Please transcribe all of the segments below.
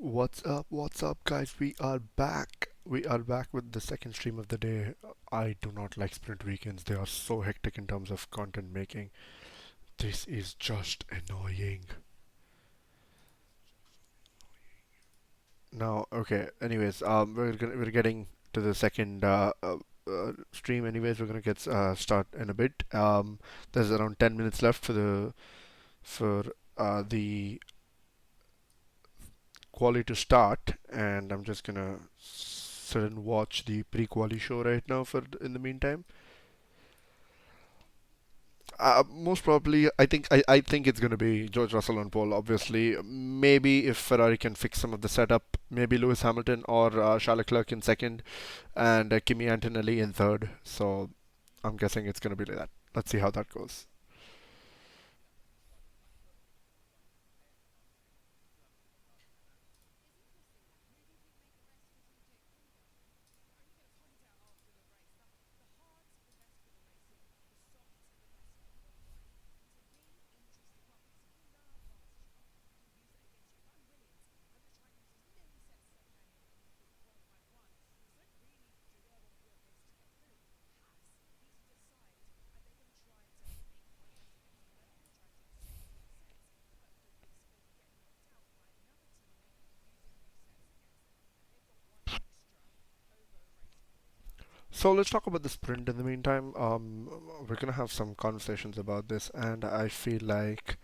What's up? What's up, guys? We are back. We are back with the second stream of the day. I do not like sprint weekends. They are so hectic in terms of content making. This is just annoying. Now, okay. Anyways, we're getting to the second stream. Anyways, we're gonna get start in a bit. There's around 10 minutes left for the quali to start, and I'm just gonna sit and watch the pre-quali show right now for in the meantime. Most probably, I think it's going to be George Russell on pole. Obviously, maybe if Ferrari can fix some of the setup, maybe Lewis Hamilton or Charles Leclerc in second, and Kimi Antonelli in third. So I'm guessing it's going to be like that. Let's see how that goes. So let's talk about the sprint in the meantime. We're gonna have some conversations about this, and I feel like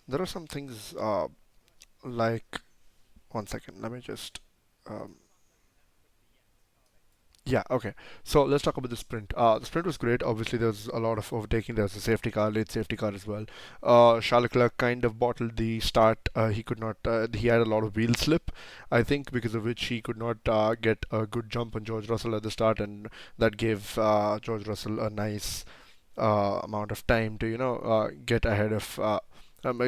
there are some things like one second. Let me just um, Yeah, okay. So let's talk about the sprint. The sprint was great. Obviously, there was a lot of overtaking. There was a safety car, late safety car as well. Charles Leclerc kind of bottled the start. He could not. He had a lot of wheel slip, I think, because of which he could not get a good jump on George Russell at the start, and that gave George Russell a nice amount of time to get ahead of.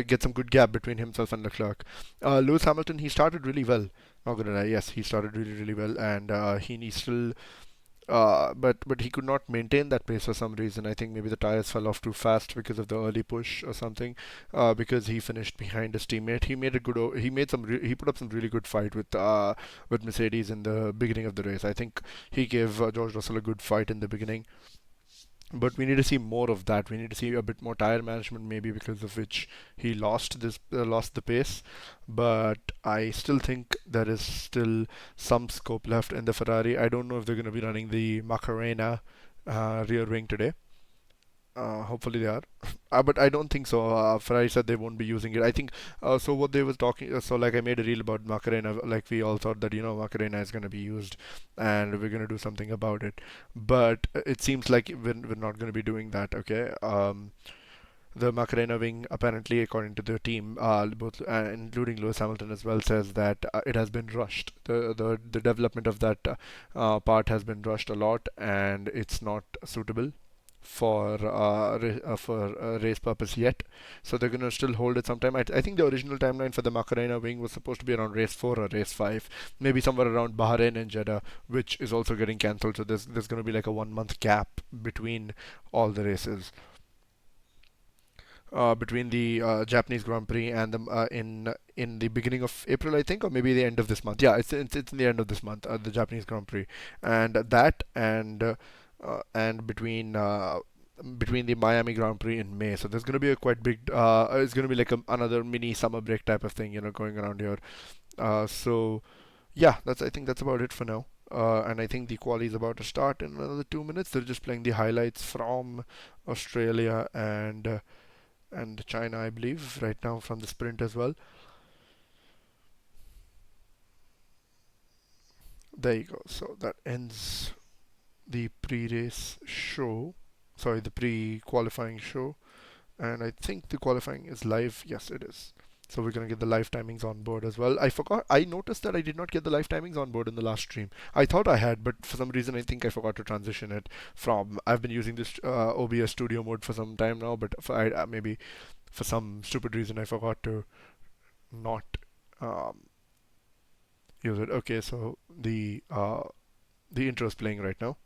Get some good gap between himself and Leclerc. Lewis Hamilton, he started really well. Not gonna lie, yes, he started really well, and he still but he could not maintain that pace for some reason. I think maybe the tires fell off too fast because of the early push or something. Because he finished behind his teammate. He made a good. He made some. He put up some really good fight with Mercedes in the beginning of the race. I think he gave George Russell a good fight in the beginning. But we need to see more of that. We need to see a bit more tire management, maybe because of which he lost the pace. But I still think there is still some scope left in the Ferrari. I don't know if they're going to be running the Macarena rear wing today. Hopefully they are, but I don't think so. Ferrari said they won't be using it. I think so. What they were talking, so like I made a reel about Macarena. Like we all thought that Macarena is going to be used, and we're going to do something about it. But it seems like we're not going to be doing that. Okay. The Macarena wing, apparently, according to the team, both including Lewis Hamilton as well, says that it has been rushed. The development of that part has been rushed a lot, and it's not suitable for race purpose yet. So they're gonna still hold it sometime. I think the original timeline for the Macarena wing was supposed to be around race 4 or race 5, maybe somewhere around Bahrain and Jeddah, which is also getting cancelled. So there's gonna be like a 1 month gap between all the races. Between the Japanese Grand Prix and the in the beginning of April, I think, or maybe the end of this month. Yeah, it's in the end of this month, the Japanese Grand Prix, and that and between the Miami Grand Prix in May. So there's going to be a quite big. It's going to be like another mini summer break type of thing, going around here. So yeah, that's I think that's about it for now. And I think the quali is about to start in another 2 minutes. They're just playing the highlights from Australia and China, I believe, right now from the sprint as well. There you go. So that ends the pre-race show. Sorry, the pre-qualifying show. And I think the qualifying is live. Yes, it is. So we're gonna get the live timings on board as well. I forgot. I noticed that I did not get the live timings on board in the last stream. I thought I had, but for some reason I think I forgot to transition it from. I've been using this OBS Studio mode for some time now, but maybe for some stupid reason I forgot to not um, use it. Okay, so the intro is playing right now.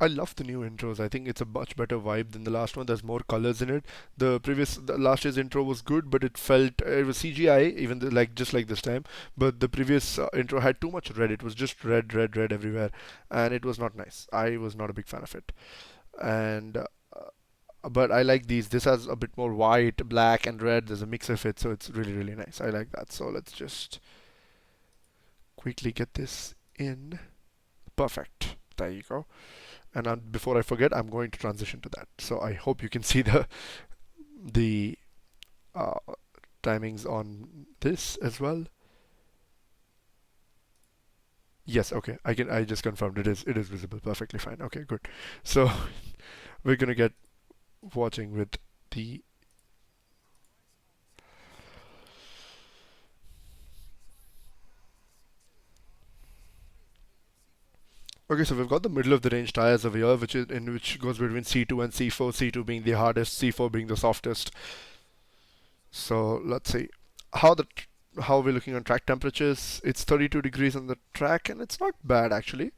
I love the new intros. I think it's a much better vibe than the last one. There's more colors in it. The last year's intro was good, but it was CGI, even like just like this time. But the previous intro had too much red. It was just red, red, red everywhere, and it was not nice. I was not a big fan of it. And but I like these. This has a bit more white, black, and red. There's a mix of it, so it's really, really nice. I like that. So let's just quickly get this in. Perfect. There you go. And before I forget, I'm going to transition to that. So I hope you can see the uh, timings on this as well. Yes, okay. I just confirmed it is visible perfectly fine. Okay, good. So we're gonna get watching with the. Okay, so we've got the middle of the range tires over here, which goes between C2 and C4. C2 being the hardest, C4 being the softest. So let's see how the how we're looking on track temperatures. It's 32 degrees on the track, and it's not bad actually.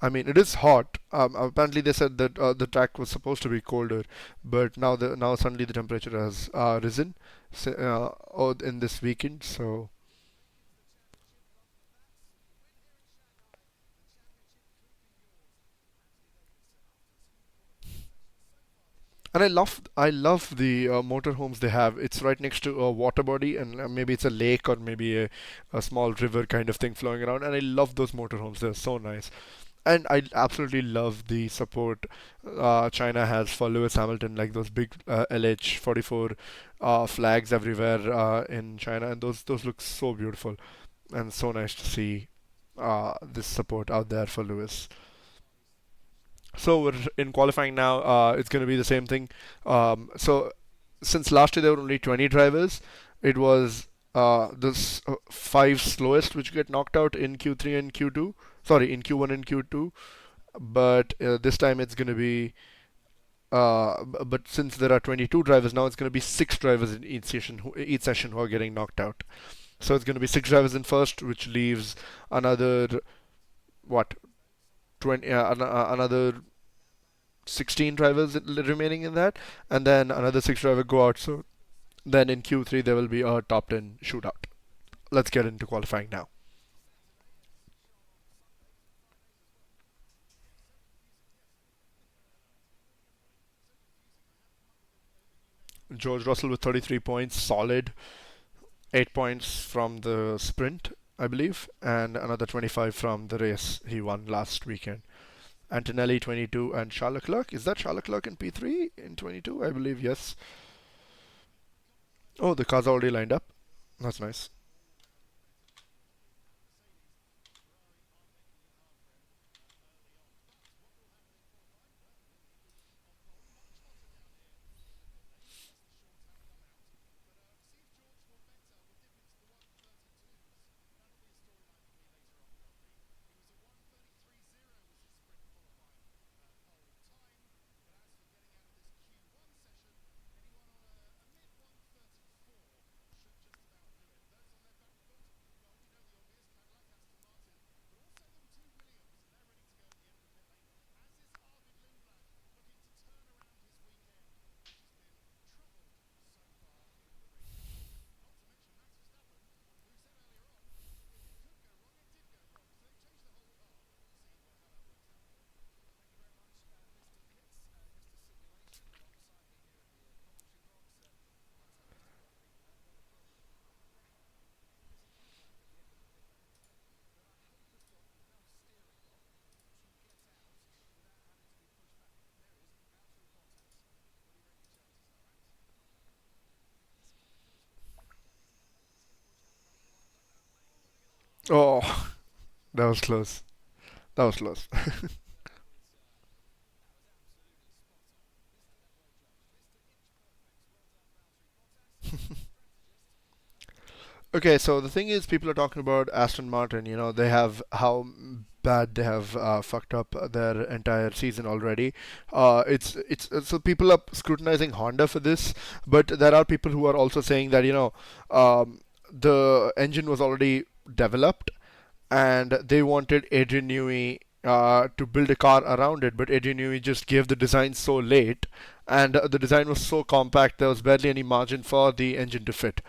I mean, it is hot. Apparently, they said that the track was supposed to be colder, but now suddenly the temperature has risen in this weekend. So, and I love the motorhomes they have. It's right next to a water body, and maybe it's a lake or maybe a small river kind of thing flowing around. And I love those motorhomes. They're so nice. And I absolutely love the support China has for Lewis Hamilton, like those big LH44 flags everywhere in China, and those look so beautiful and so nice to see this support out there for Lewis. So we're in qualifying now. It's going to be the same thing. So since last year there were only 20 drivers, it was five slowest which get knocked out in Q3 and Q2. Sorry, in Q1 and Q2. But this time it's going to be. But since there are 22 drivers now, it's going to be six drivers in each session who are getting knocked out. So it's going to be six drivers in first, which leaves another what 20 another 16 drivers remaining in that, and then another six driver go out. So then in Q3 there will be a top 10 shootout. Let's get into qualifying now. George Russell with 33 points, solid. 8 points from the sprint, I believe, and another 25 from the race he won last weekend. Antonelli 22 and Charles Leclerc. Is that Charles Leclerc in P3 in 22? I believe yes. Oh, the cars are already lined up. That's nice. Oh, that was close. That was close. Okay, so the thing is, people are talking about Aston Martin. They have how bad they have fucked up their entire season already. So people are scrutinizing Honda for this, but there are people who are also saying that the engine was already developed, and they wanted Adrian Newey. to build a car around it, but Adrian Newey just gave the design so late, and the design was so compact there was barely any margin for the engine to fit,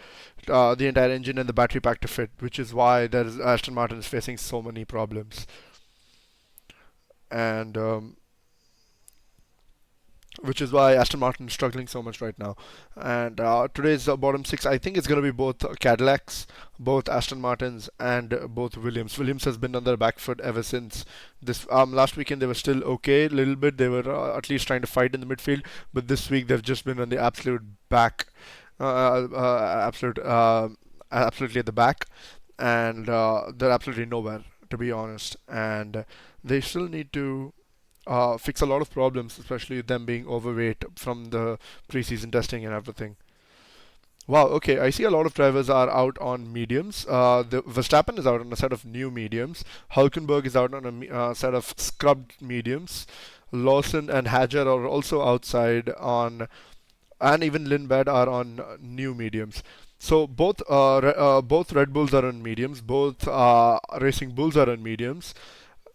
the entire engine and the battery pack to fit, which is why Aston Martin is facing so many problems. And which is why Aston Martin is struggling so much right now. And today's bottom six, I think it's going to be both Cadillacs, both Aston Martins, and both Williams. Williams has been on their back foot ever since this. Last weekend they were still okay, a little bit. They were at least trying to fight in the midfield, but this week they've just been on the absolute back, absolutely at the back, and they're absolutely nowhere, to be honest. And they still need to fix a lot of problems, especially them being overweight from the preseason testing and everything. Wow, okay, I see a lot of drivers are out on mediums. The Verstappen is out on a set of new mediums. Hulkenberg is out on a set of scrubbed mediums. Lawson and Hadjar are also outside on, and even Lindblad are on new mediums. So both Red Bulls are on mediums, both Racing Bulls are on mediums,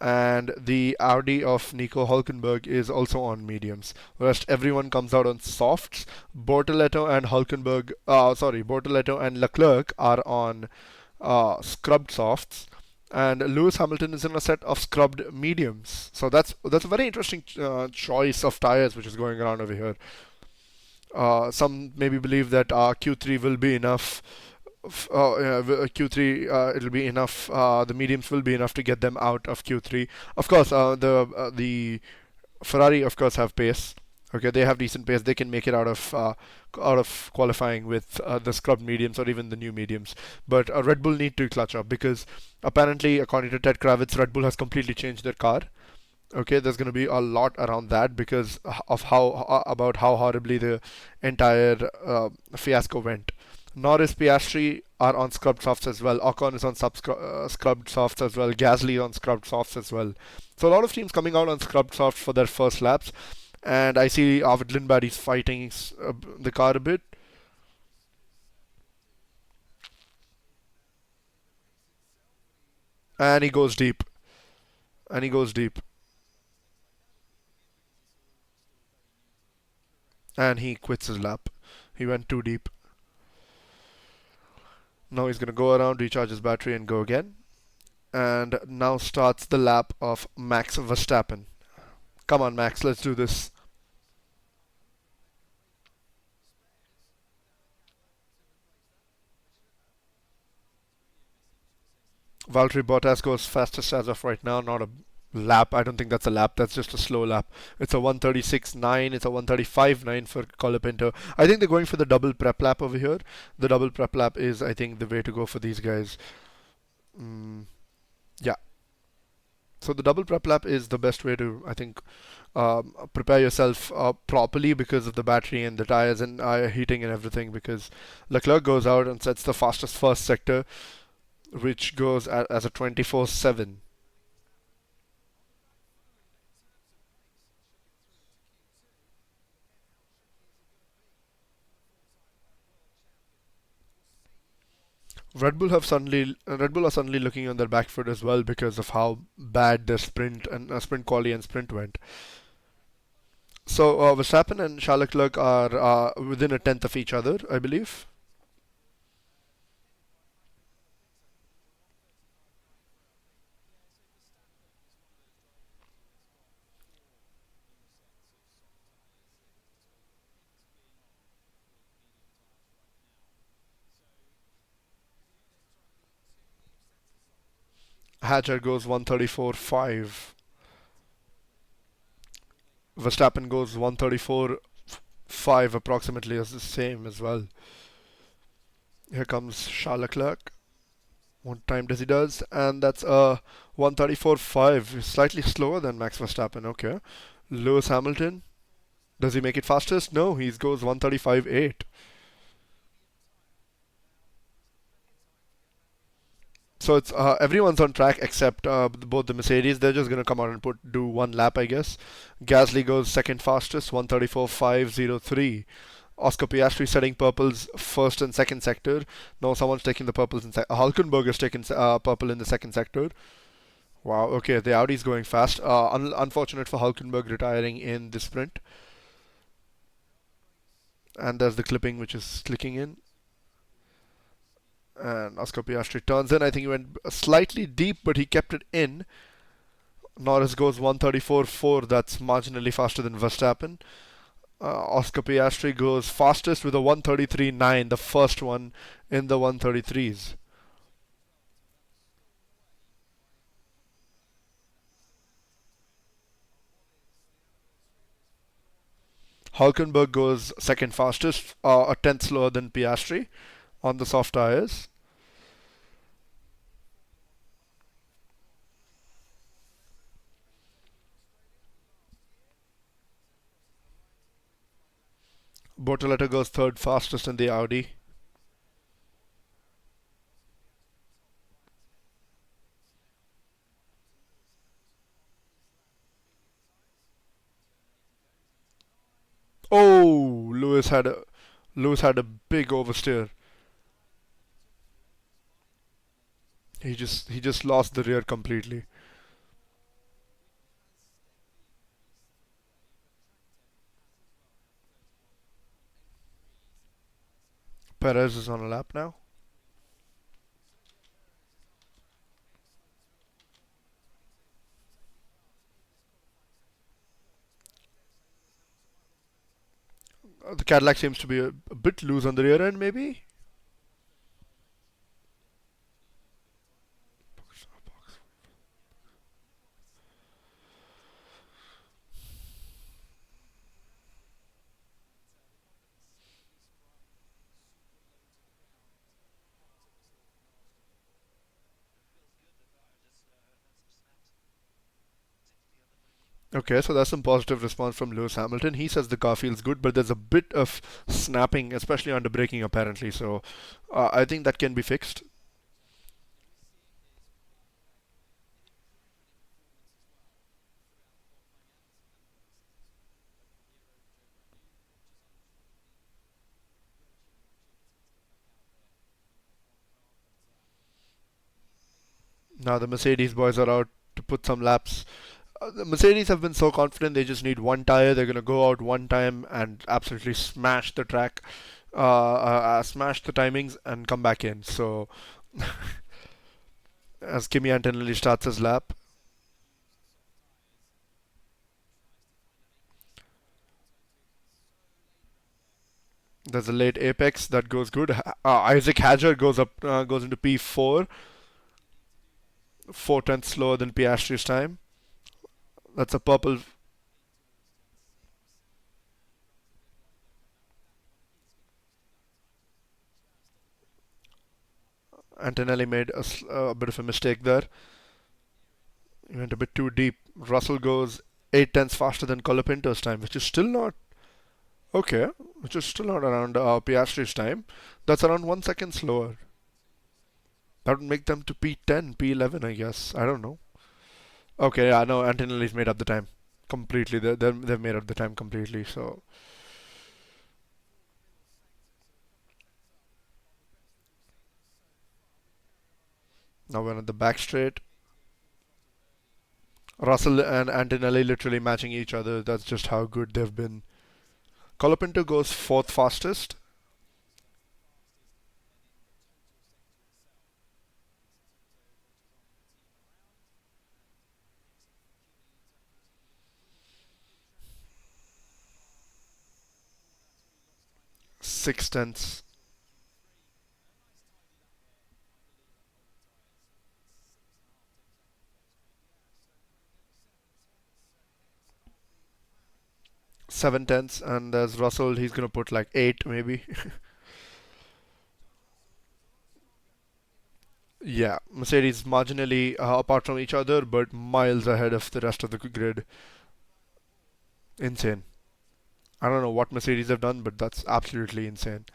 and the Audi of Nico Hulkenberg is also on mediums. Rest everyone comes out on softs. Bortoletto and Leclerc are on scrubbed softs, and Lewis Hamilton is in a set of scrubbed mediums. So that's a very interesting choice of tires which is going around over here. Some maybe believe that Q3 will be enough. Q3 it'll be enough. The mediums will be enough to get them out of Q3. Of course, the Ferrari of course have pace. Okay, they have decent pace. They can make it out of qualifying with the scrubbed mediums or even the new mediums. But Red Bull need to clutch up because apparently, according to Ted Kravitz, Red Bull has completely changed their car. Okay, there's going to be a lot around that because of how horribly the entire fiasco went. Norris, Piastri are on scrubbed softs as well. Ocon is on scrubbed softs as well. Gasly on scrubbed softs as well. So a lot of teams coming out on scrubbed softs for their first laps. And I see Arvid Lindbergh is fighting the car a bit. And he goes deep. And he goes deep. And he quits his lap. He went too deep. Now he's going to go around, recharge his battery, and go again. And now starts the lap of Max Verstappen. Come on, Max, let's do this. Valtteri Bottas goes fastest as of right now, not a lap. I don't think that's a lap. That's just a slow lap. It's a 136.9. It's a 135.9 for Colapinto. I think they're going for the double prep lap over here. The double prep lap is, I think, the way to go for these guys. Mm, yeah. So the double prep lap is the best way to, I think, prepare yourself properly because of the battery and the tires and heating and everything. Because Leclerc goes out and sets the fastest first sector, which goes as a 24/7. Red Bull are suddenly looking on their back foot as well because of how bad their sprint and sprint quali and sprint went. So Verstappen and Charles Leclerc are within a tenth of each other, I believe. Hadjar goes 134.5. Verstappen goes 134.5 approximately as the same as well. Here comes Charles Leclerc. What time does he does? And that's a 134.5, slightly slower than Max Verstappen. Okay. Lewis Hamilton. Does he make it fastest? No, he goes 135.8. So it's everyone's on track except both the Mercedes. They're just gonna come out and do one lap, I guess. Gasly goes second fastest, 134.503. Oscar Piastri setting purples first and second sector. No, someone's taking the purples in Hulkenberg is taking purple in the second sector. Wow. Okay, the Audi's going fast. Unfortunate for Hulkenberg retiring in the sprint, and there's the clipping which is clicking in. And Oscar Piastri turns in. I think he went slightly deep, but he kept it in. Norris goes 134.4. That's marginally faster than Verstappen. Oscar Piastri goes fastest with a 133.9, the first one in the 133s. Hulkenberg goes second fastest, a tenth slower than Piastri on the soft tires. Bortoleto goes third fastest in the Audi. Oh, Lewis had a big oversteer. He just lost the rear completely. Perez is on a lap now. The Cadillac seems to be a bit loose on the rear end, maybe. Okay, so that's some positive response from Lewis Hamilton. He says the car feels good, but there's a bit of snapping, especially under braking, apparently. So I think that can be fixed. Now the Mercedes boys are out to put some laps. The Mercedes have been so confident they just need one tire. They're going to go out one time and absolutely smash the track, smash the timings, and come back in. So as Kimi Antonelli starts his lap, there's a late apex that goes good. Isaac Hadjar goes into P4, 4 tenths slower than Piastri's time. That's a purple. Antonelli made a bit of a mistake there. He went a bit too deep. Russell goes 8 tenths faster than Colapinto's time, which is still not okay. Which is still not around Piastri's time. That's around 1 second slower. That would make them to P10, P11, I guess. I don't know. Okay, yeah, no, Antonelli's made up the time completely. They've made up the time completely. So now we're on the back straight. Russell and Antonelli literally matching each other. That's just how good they've been. Colapinto goes fourth fastest. 6 tenths. 7 tenths, and there's Russell. He's gonna put like 8 maybe. Yeah, Mercedes marginally apart from each other, but miles ahead of the rest of the grid. Insane. I don't know what Mercedes have done, but that's absolutely insane.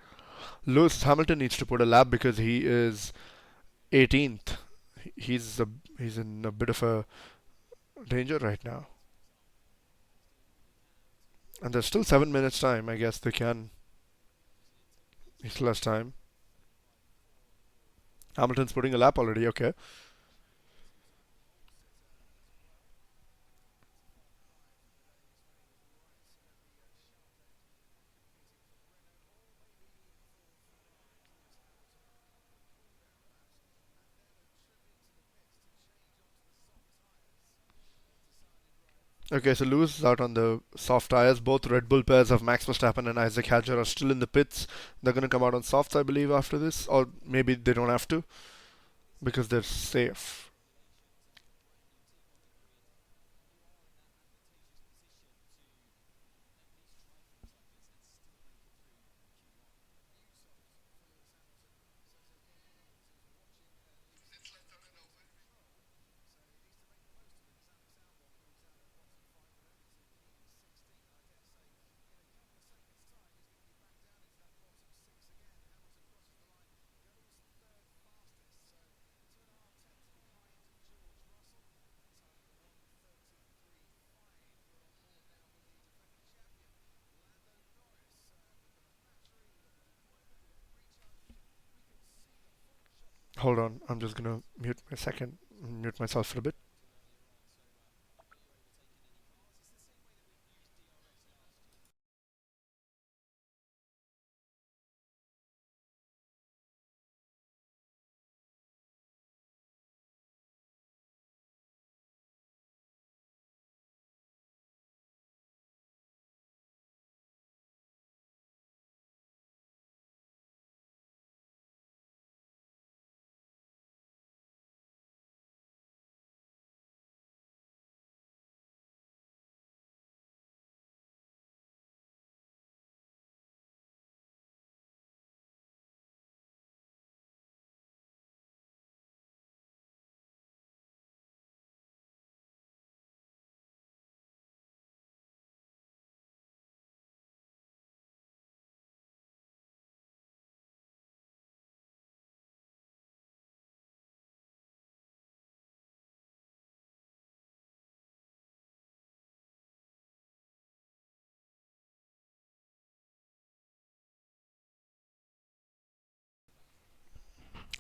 Lewis Hamilton needs to put a lap because he is 18th. He's a, he's in a bit of a danger right now. And there's still 7 minutes time. I guess they can. It's less time. Hamilton's putting a lap already. Okay. Okay, so Lewis is out on the soft tires. Both Red Bull pairs of Max Verstappen and Isaac Hadjar are still in the pits. They're going to come out on softs, I believe, after this, or maybe they don't have to because they're safe. Hold on, I'm just gonna mute myself for a bit.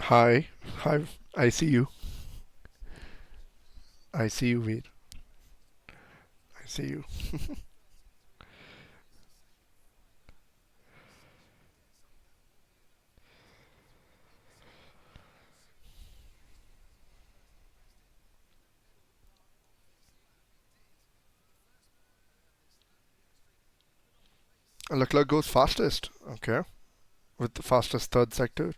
Hi, hi. I see you. I see you, Veer. I see you. Leclerc goes fastest. Okay, with the fastest third sector.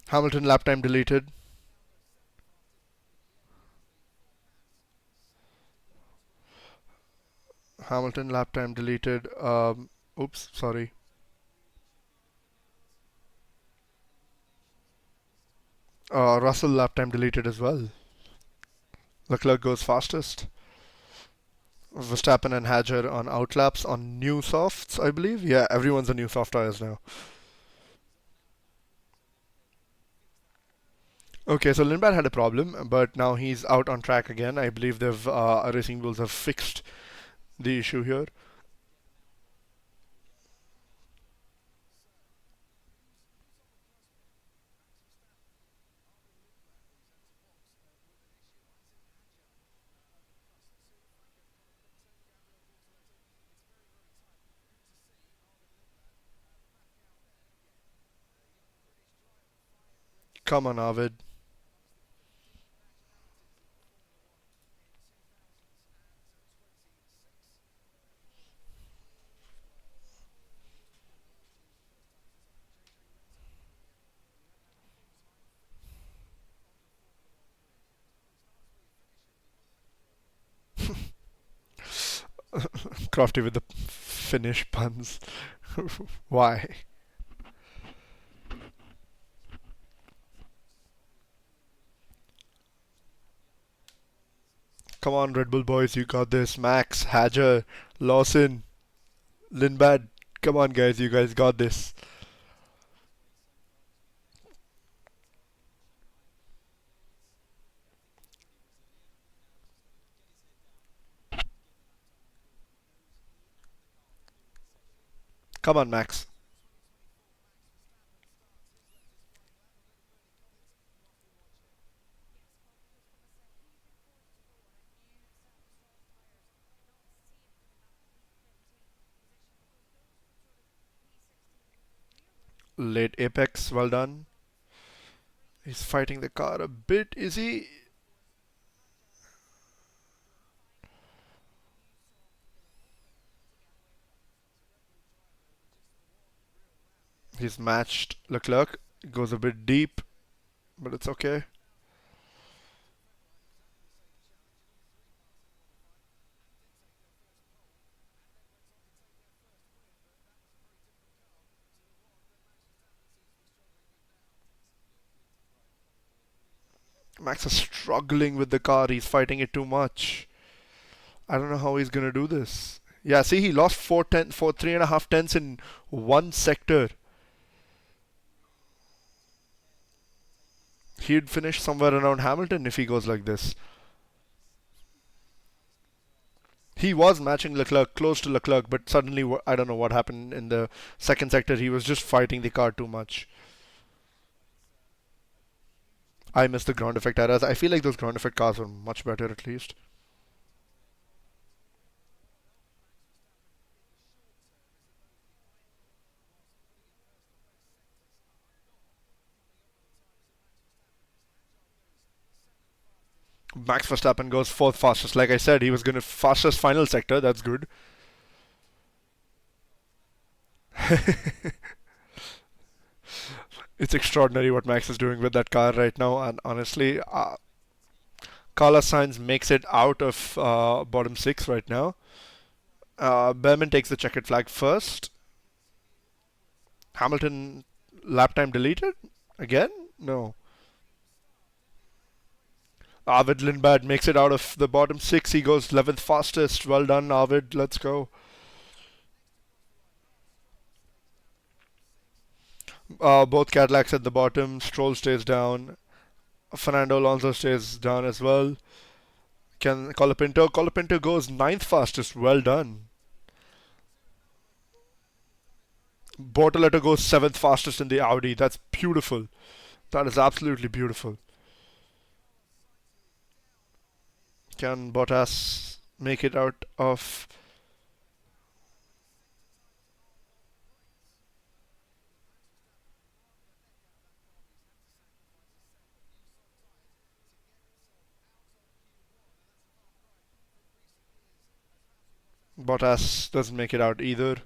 Hamilton lap time deleted. Hamilton lap time deleted. Oops, sorry. Russell lap time deleted as well. Leclerc goes fastest. Verstappen and Hadjar on outlaps on new softs, I believe. Yeah, everyone's on new soft tires now. Okay, so Lindblad had a problem, but now he's out on track again. I believe they've Racing Bulls have fixed the issue here. Come on, Arvid. Crafty with the Finnish puns. Why? Come on, Red Bull boys, you got this. Max, Hadjar, Lawson, Lindblad. Come on, guys, you guys got this. Come on, Max. Late apex, well done. He's fighting the car a bit, is he? He's matched Leclerc. Goes a bit deep, but it's okay. Max is struggling with the car. He's fighting it too much. I don't know how he's gonna do this. Yeah, see, he lost 3.5 tenths in one sector. He'd finish somewhere around Hamilton if he goes like this. He was matching Leclerc, close to Leclerc, but suddenly, I don't know what happened in the second sector. He was just fighting the car too much. I missed the ground effect errors. I feel like those ground effect cars were much better at least. Max Verstappen goes fourth fastest. Like I said, he was going to fastest final sector. That's good. It's extraordinary what Max is doing with that car right now, and honestly, Carlos Sainz makes it out of bottom six right now. Berman takes the checkered flag first. Hamilton lap time deleted again? No. Arvid Lindbad makes it out of the bottom six. He goes 11th fastest. Well done, Arvid. Let's go. Both Cadillacs at the bottom. Stroll stays down. Fernando Alonso stays down as well. Can Colapinto? Colapinto goes ninth fastest. Well done. Bortoleto goes seventh fastest in the Audi. That's beautiful. That is absolutely beautiful. Can Bottas make it out of Bottas doesn't make it out either.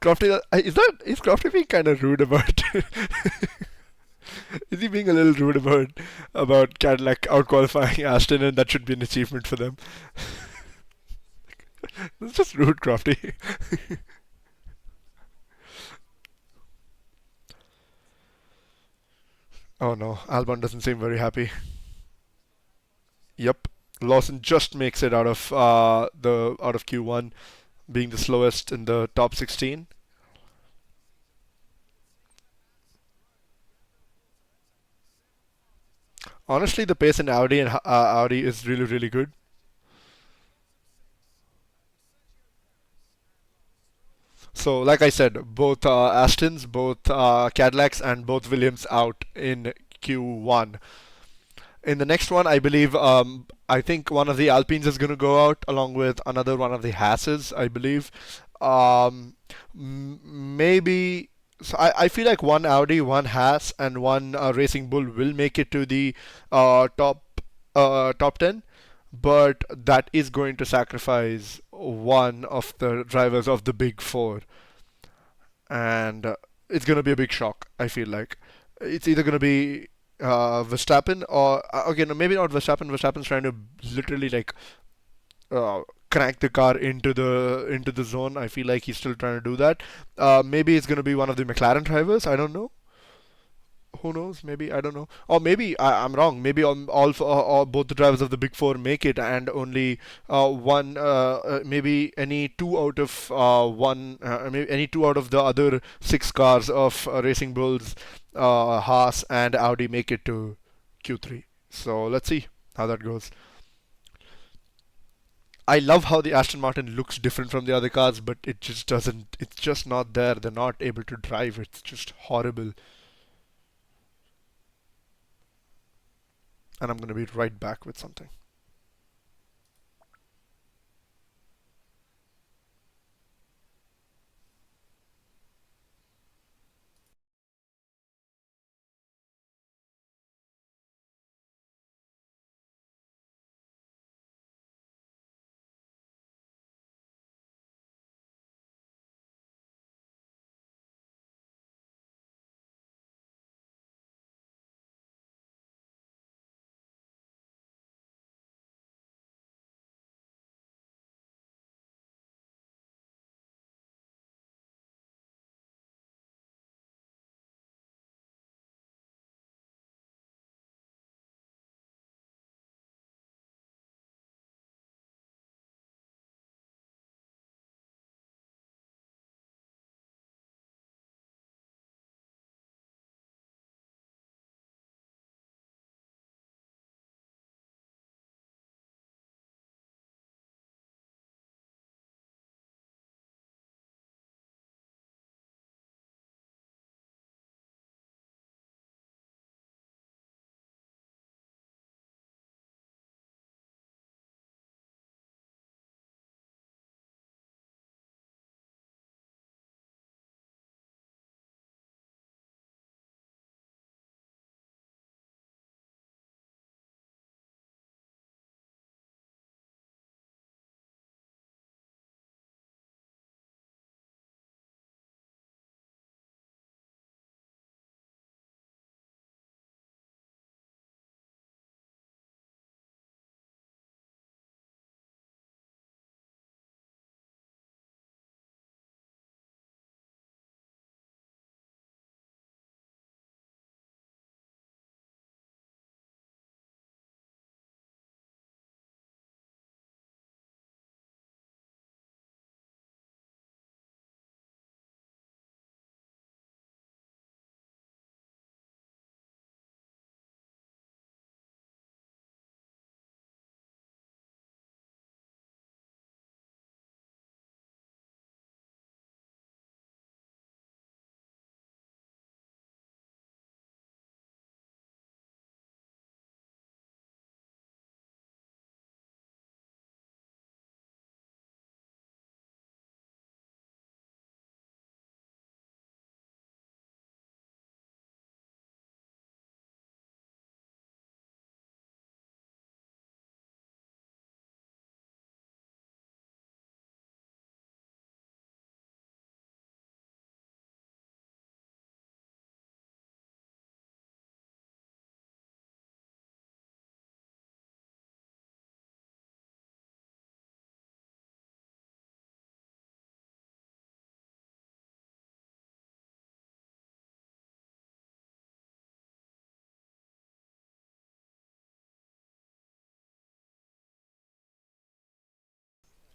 Crofty, is Crofty being kind of rude about? Is he being a little rude about Cadillac out qualifying Aston, and that should be an achievement for them? It's just rude, Crofty. Oh no, Albon doesn't seem very happy. Yep, Lawson just makes it out of Q1, being the slowest in the top 16. Honestly, the pace in Audi is really really good. So, like I said, both Astons, both Cadillacs, and both Williams out in Q1. In the next one, I believe, I think one of the Alpines is going to go out along with another one of the Hasses, I believe. Um, Maybe. So I feel like one Audi, one Haas, and one Racing Bull will make it to the top 10, but that is going to sacrifice one of the drivers of the big four, and it's going to be a big shock. I feel like it's either going to be Verstappen or okay, no, maybe not Verstappen. Verstappen's trying to literally like uh, crank the car into the zone. I feel like he's still trying to do that. Maybe it's going to be one of the McLaren drivers. I don't know Who knows? Maybe, I don't know. Or maybe I'm wrong. Maybe all both the drivers of the big four make it, and only one, maybe any two out of maybe any two out of the other six cars of Racing Bulls, Haas and Audi make it to Q3. So let's see how that goes. I love how the Aston Martin looks different from the other cars, but it just doesn't. It's just not there. They're not able to drive. It's just horrible. And I'm going to be right back with something.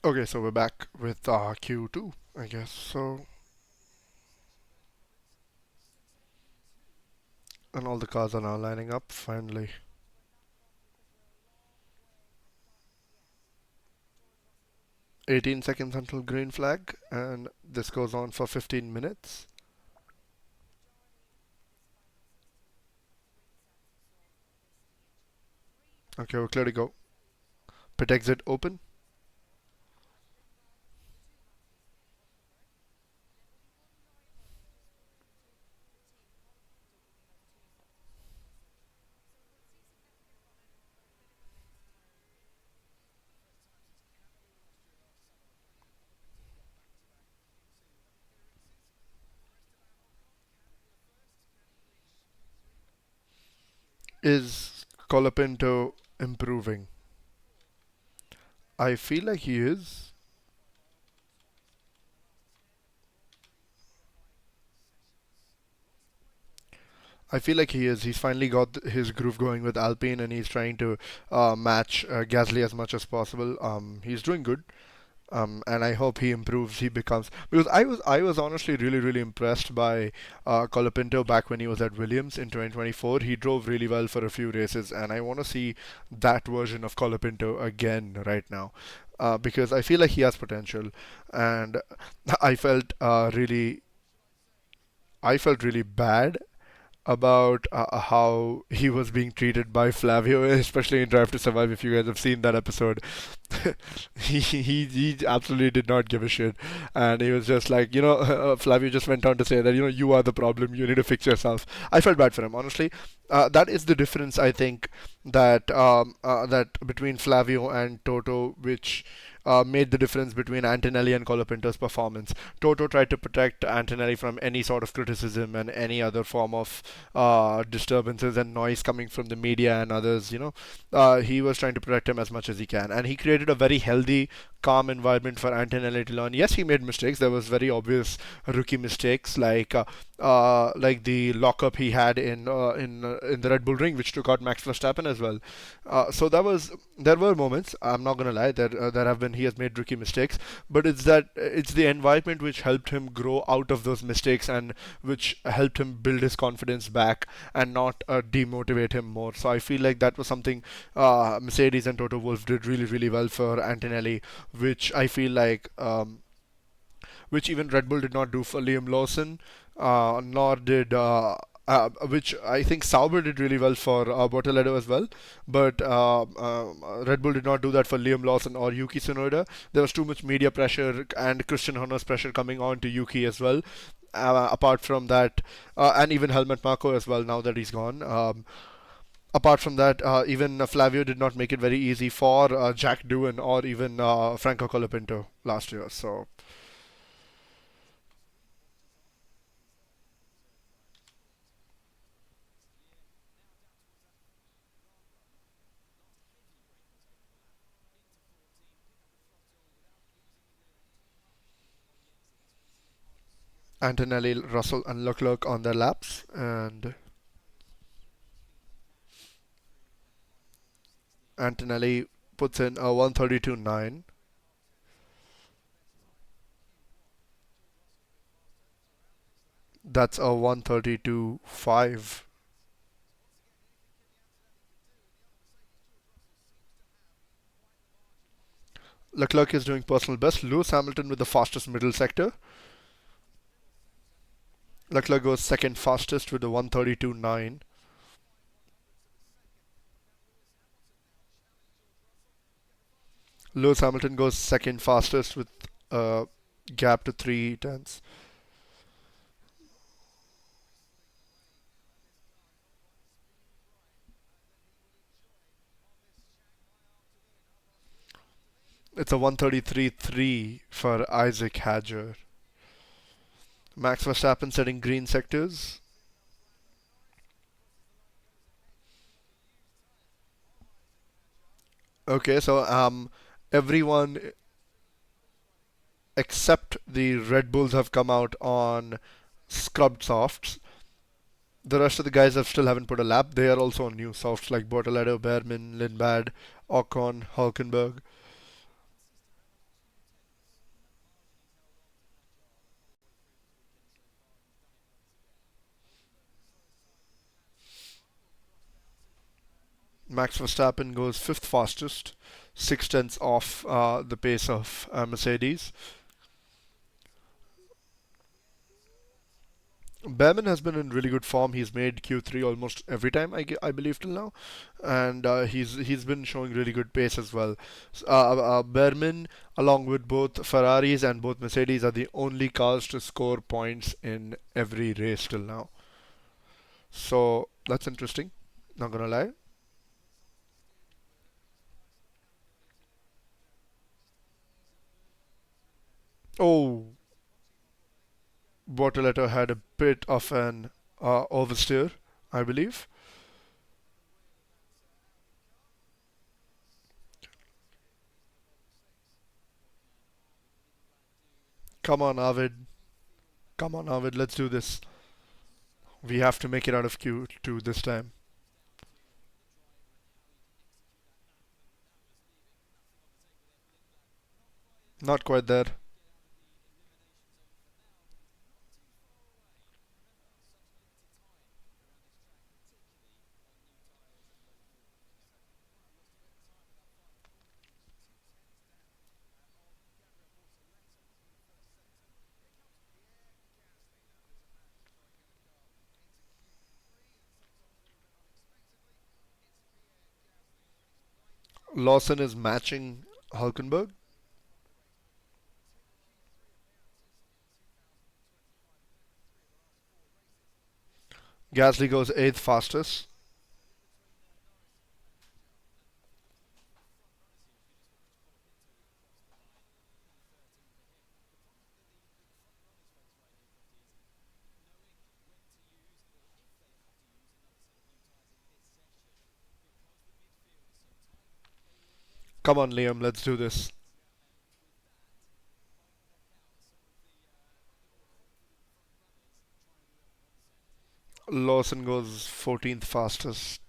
Okay, so we're back with Q2, I guess. So, and all the cars are now lining up finally. 18 seconds until green flag, and this goes on for 15 minutes. Okay, we're clear to go. Pit exit open. Is Colapinto improving? I feel like he is. I feel like he is. He's finally got his groove going with Alpine, and he's trying to match Gasly as much as possible. He's doing good. And I hope he improves. He becomes, because I was honestly really impressed by Colapinto back when he was at Williams in 2024. He drove really well for a few races, and I want to see that version of Colapinto again right now, because I feel like he has potential, and I felt I felt really bad about how he was being treated by Flavio, especially in Drive to Survive. If you guys have seen that episode, he absolutely did not give a shit, and he was just like, Flavio just went on to say that, you are the problem, you need to fix yourself. I felt bad for him, honestly. That is the difference, I think, that between Flavio and Toto, which made the difference between Antonelli and Colapinto's performance. Toto tried to protect Antonelli from any sort of criticism and any other form of disturbances and noise coming from the media and others. He was trying to protect him as much as he can, and he created a very healthy, calm environment for Antonelli to learn. Yes, he made mistakes. There was very obvious rookie mistakes, like the lockup he had in the Red Bull Ring, which took out Max Verstappen as well. So there were moments. I'm not gonna lie. There have been, he has made rookie mistakes, but it's the environment which helped him grow out of those mistakes and which helped him build his confidence back and not demotivate him more. So I feel like that was something Mercedes and Toto Wolff did really well for Antonelli, which I feel like which even Red Bull did not do for Liam Lawson, nor did which I think Sauber did really well for Bortoledo as well, but Red Bull did not do that for Liam Lawson or Yuki Tsunoda. There was too much media pressure and Christian Horner's pressure coming on to Yuki as well. Apart from that, and even Helmut Marko as well, now that he's gone. Apart from that, even Flavio did not make it very easy for Jack Doohan or even Franco Colapinto last year. So Antonelli, Russell, and Leclerc on their laps, and Antonelli puts in a 132.9. That's a 132.5. Leclerc is doing personal best. Lewis Hamilton with the fastest middle sector. Leclerc goes second fastest with a 132.9. Lewis Hamilton goes second fastest with a gap to 3 tenths. It's a 133.3 for Isaac Hadger. Max Verstappen setting green sectors. Okay, so everyone except the Red Bulls have come out on scrubbed softs. The rest of the guys have still haven't put a lap. They are also on new softs like Bortoledo, Behrman, Lindbad, Ocon, Hulkenberg. Max Verstappen goes fifth fastest, 6 tenths off the pace of Mercedes. Behrman has been in really good form. He's made Q3 almost every time, I believe till now, and he's been showing really good pace as well. Behrman, along with both Ferraris and both Mercedes, are the only cars to score points in every race till now. So that's interesting. Not gonna lie. Oh, Bortoleto had a bit of an oversteer, I believe. Come on, Arvid. Come on, Arvid. Let's do this. We have to make it out of Q2 this time. Not quite there. Lawson is matching Hulkenberg. Gasly goes 8th fastest. Come on, Liam, let's do this. Lawson goes 14th fastest.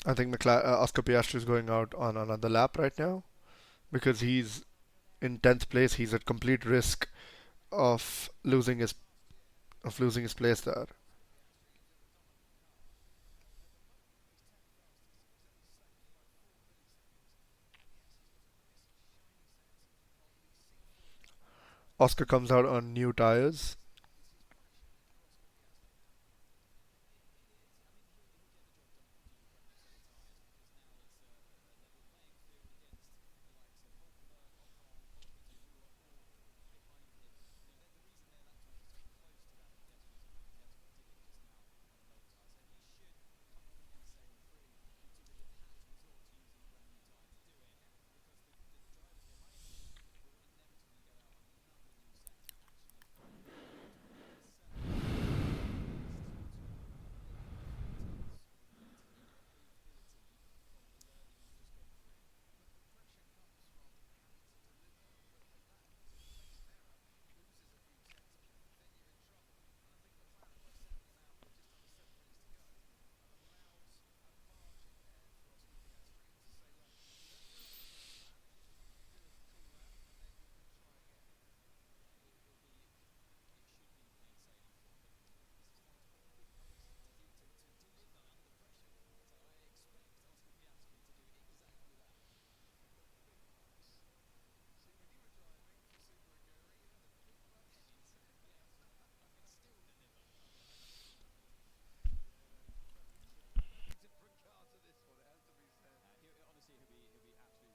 I think Oscar Piastri is going out on another lap right now because he's in 10th place. He's at complete risk of losing his place there. Oscar comes out on new tires.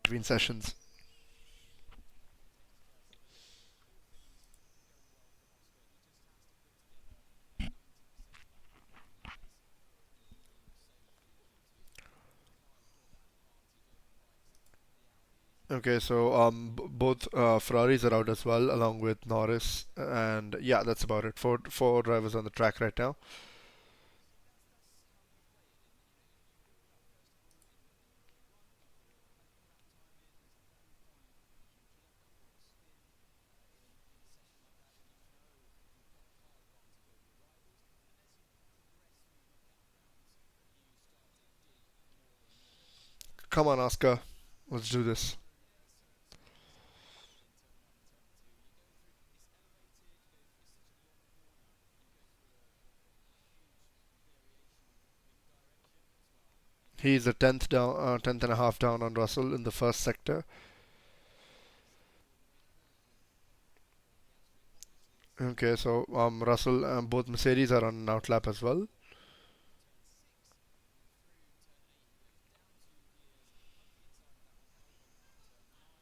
Between sessions. Okay, so both Ferraris are out as well, along with Norris, and yeah, that's about it. Four drivers on the track right now. Come on, Oscar, let's do this. He's a tenth down, tenth and a half down on Russell in the first sector. Okay, so Russell, both Mercedes are on an outlap as well.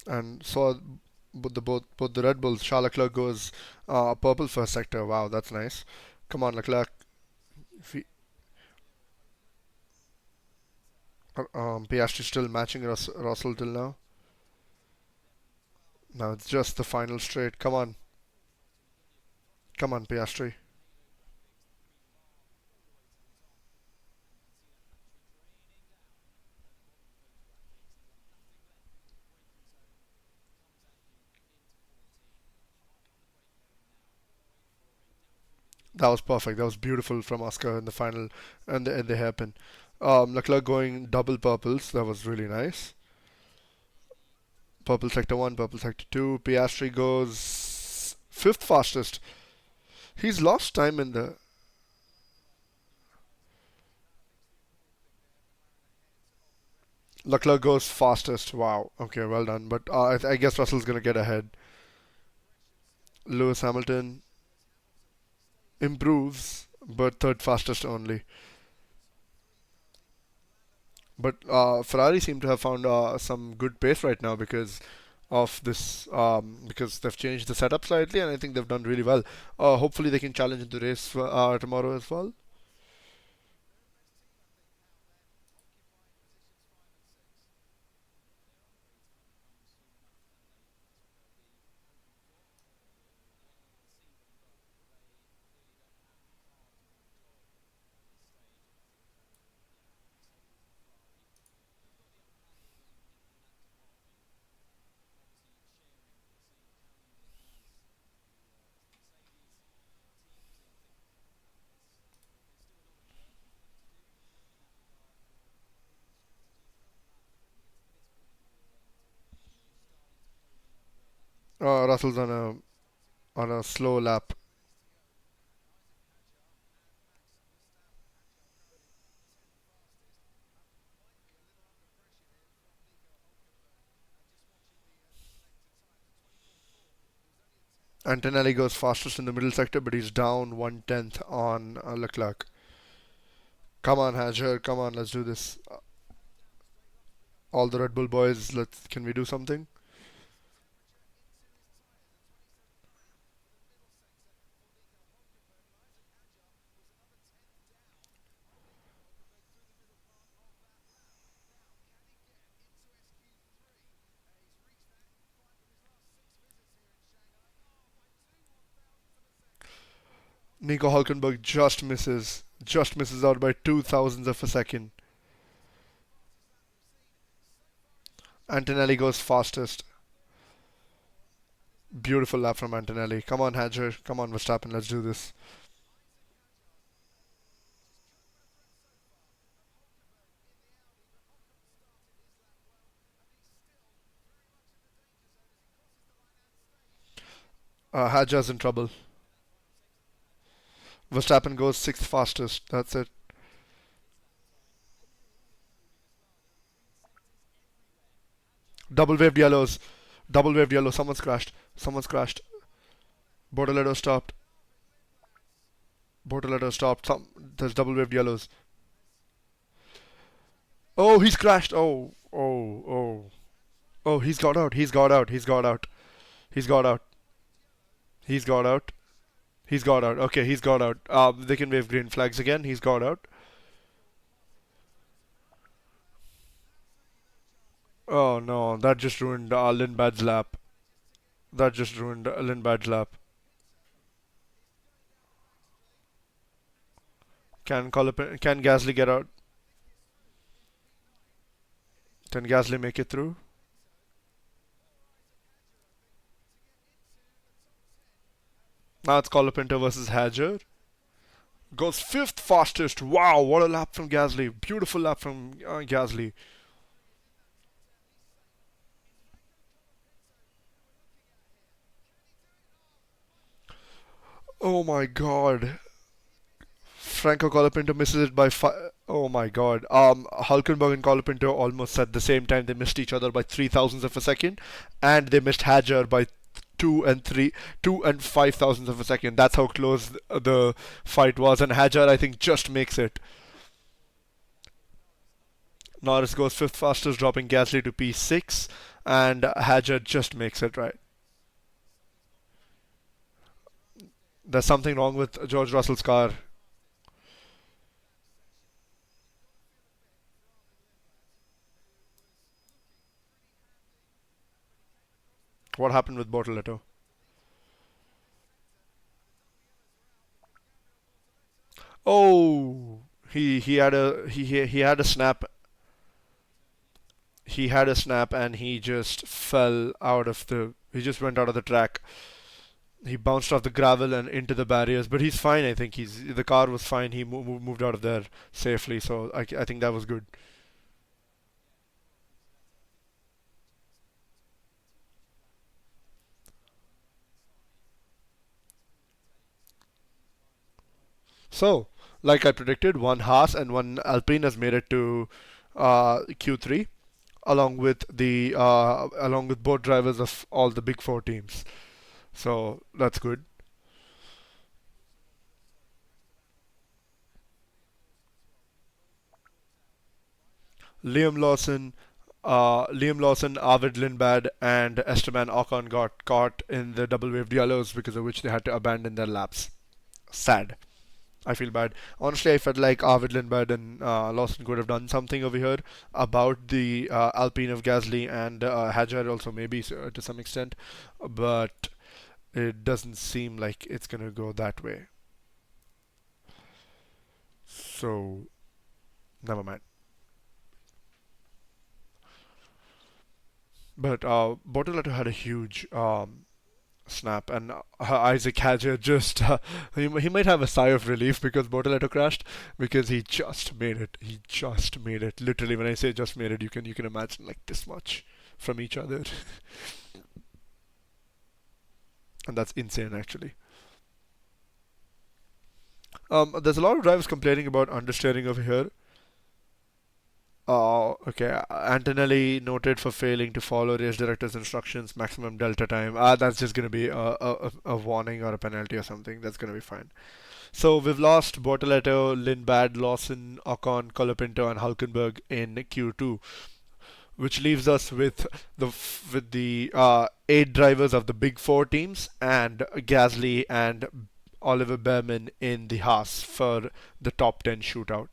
And so both the Red Bulls, Charles Leclerc goes purple first sector. Wow, that's nice. Come on, Leclerc. If he, Piastri still matching Russell till now. Now it's just the final straight. Come on, Piastri. That was perfect. That was beautiful from Oscar in the final and the hairpin. Leclerc going double purples. That was really nice. Purple sector one, purple sector two. Piastri goes fifth fastest. He's lost time in the. Leclerc goes fastest. Wow. Okay, well done. But I guess Russell's gonna get ahead. Lewis Hamilton improves, but third fastest only. But Ferrari seem to have found some good pace right now because they've changed the setup slightly, and I think they've done really well. Hopefully, they can challenge in the race tomorrow as well. Russell's on a slow lap. Antonelli goes fastest in the middle sector, but he's down 1/10 on Leclerc. Come on, Hajar. Come on, let's do this. All the Red Bull boys, let's. Can we do something? Nico Hulkenberg just misses out by 2 thousandths of a second. Antonelli goes fastest. Beautiful lap from Antonelli. Come on, Hajar. Come on, Verstappen. Let's do this. Hajar's in trouble. Verstappen goes sixth fastest. That's it. Double waved yellows. Double waved yellow. Someone's crashed. Someone's crashed. Bortoleto stopped. Bortoleto stopped. There's double waved yellows. Oh, he's crashed. Oh, oh, oh. Oh, he's got out. He's got out. He's got out. He's got out. He's got out. He's got out. Okay, he's got out. They can wave green flags again. He's got out. Oh no, that just ruined Lindbad's lap. That just ruined Lindbad's lap. Can Gasly get out? Can Gasly make it through? Now it's Colapinto versus Hajar. Goes fifth fastest. Wow, what a lap from Gasly. Beautiful lap from Gasly. Oh my god. Franco Colapinto misses it by five. Oh my god. Hulkenberg and Colapinto almost at the same time. They missed each other by 3 thousandths of a second, and they missed Hajar by 2 and 5 thousandths of a second. That's how close the fight was, and Hajar I think just makes it. Norris goes fifth fastest, dropping Gasly to P6. and Hadger just makes it right. There's something wrong with George Russell's car. What happened with Bortoletto? Oh, he had a he had a snap. He had a snap and he just fell out of the. He just went out of the track. He bounced off the gravel and into the barriers, but he's fine. I think he's the car was fine. He moved out of there safely, so I think that was good. So, like I predicted, one Haas and one Alpine has made it to Q3, along with both drivers of all the big four teams. So that's good. Liam Lawson, Liam Lawson, Arvid Lindbad, and Esteban Ocon got caught in the double wave yellows because of which they had to abandon their laps. Sad. I feel bad. Honestly, I felt like Arvid Lindbad and Lawson could have done something over here about the Alpine of Gasly and Hadjar also maybe to some extent, but it doesn't seem like it's gonna go that way. So never mind. But Bortoletto had a huge snap, and Isaac Hadjar just he might have a sigh of relief because Bortoletto crashed because he just made it. He just made it. Literally, when I say just made it, you can imagine like this much from each other, and that's insane actually. There's a lot of drivers complaining about understeering over here. Okay. Antonelli noted for failing to follow race director's instructions, maximum delta time. That's just going to be a warning or a penalty or something. That's going to be fine. So we've lost Bortoletto, Lindbad, Lawson, Ocon, Colapinto, and Hulkenberg in Q2, which leaves us with the 8 drivers of the big four teams and Gasly and Oliver Behrman in the Haas for the top 10 shootout.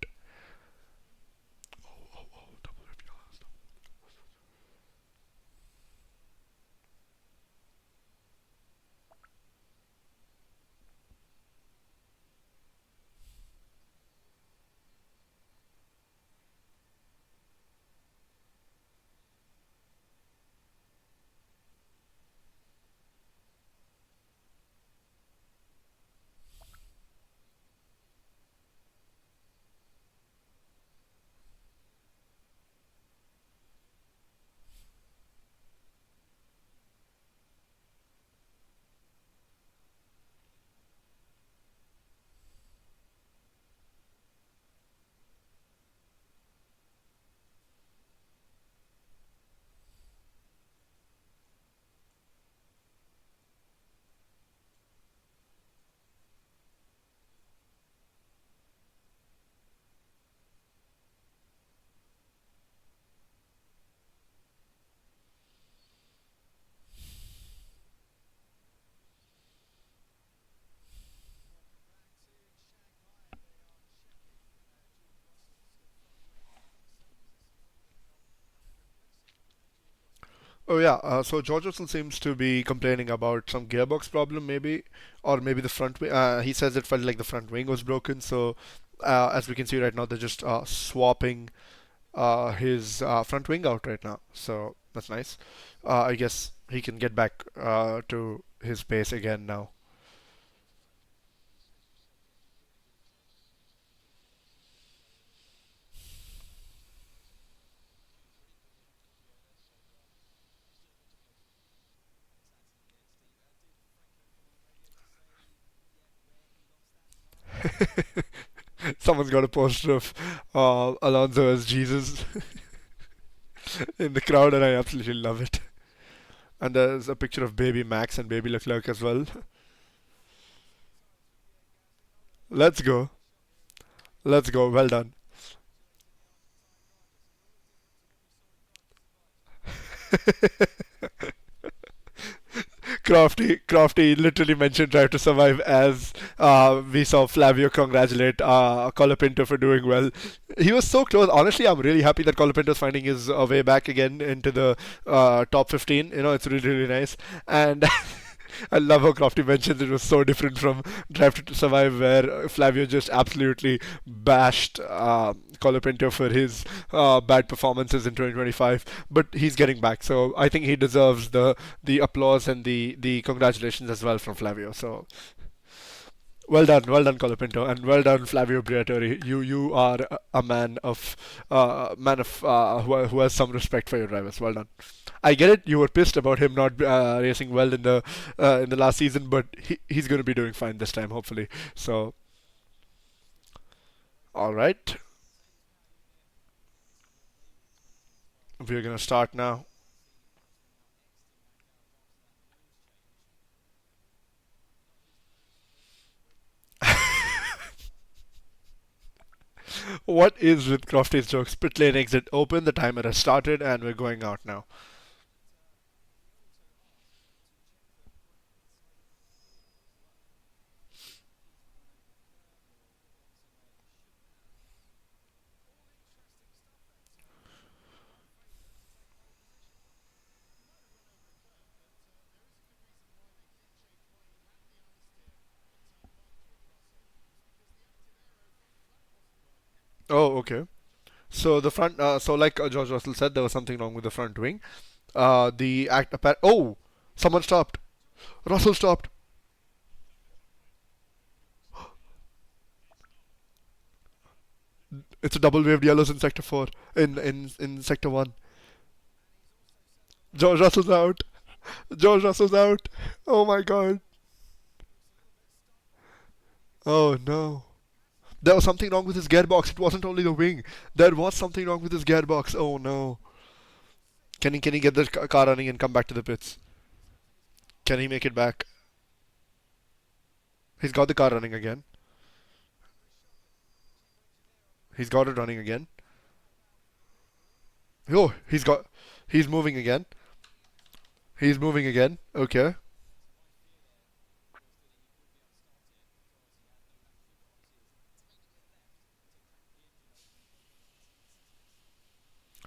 Oh yeah, so George Russell seems to be complaining about some gearbox problem, maybe, or maybe the front wing. He says it felt like the front wing was broken. So, as we can see right now, they're just swapping his front wing out right now. So that's nice. I guess he can get back to his pace again now. Someone's got a poster of Alonso as Jesus in the crowd, and I absolutely love it. And there's a picture of baby Max and baby Leclerc as well. Let's go. Let's go. Well done. Crofty literally mentioned Drive to Survive as we saw Flavio congratulate Colapinto for doing well. He was so close. Honestly, I'm really happy that Colapinto's finding his way back again into the top 15. You know, it's really, really nice. And I love how Crofty mentions it was so different from Drive to Survive, where Flavio just absolutely bashed Colapinto for his bad performances in 2025. But he's getting back, so I think he deserves the applause and the congratulations as well from Flavio. So well done, Colapinto, and well done, Flavio Briatore. You are a man of who has some respect for your drivers. Well done. I get it. You were pissed about him not racing well in the last season, but he's going to be doing fine this time, hopefully. So, all right, we're going to start now. What is with Crofty's jokes? Pit lane exit open. The timer has started, and we're going out now. Oh, okay. So the front. So like George Russell said, there was something wrong with the front wing. The act. Oh, someone stopped. Russell stopped. It's a double waved yellows in sector four. In sector one. George Russell's out. George Russell's out. Oh my god. Oh no. There was something wrong with his gearbox. It wasn't only the wing. There was something wrong with his gearbox. Oh no. Can he get the car running and come back to the pits? Can he make it back? He's got the car running again. He's got it running again. Oh, he's moving again. He's moving again. Okay.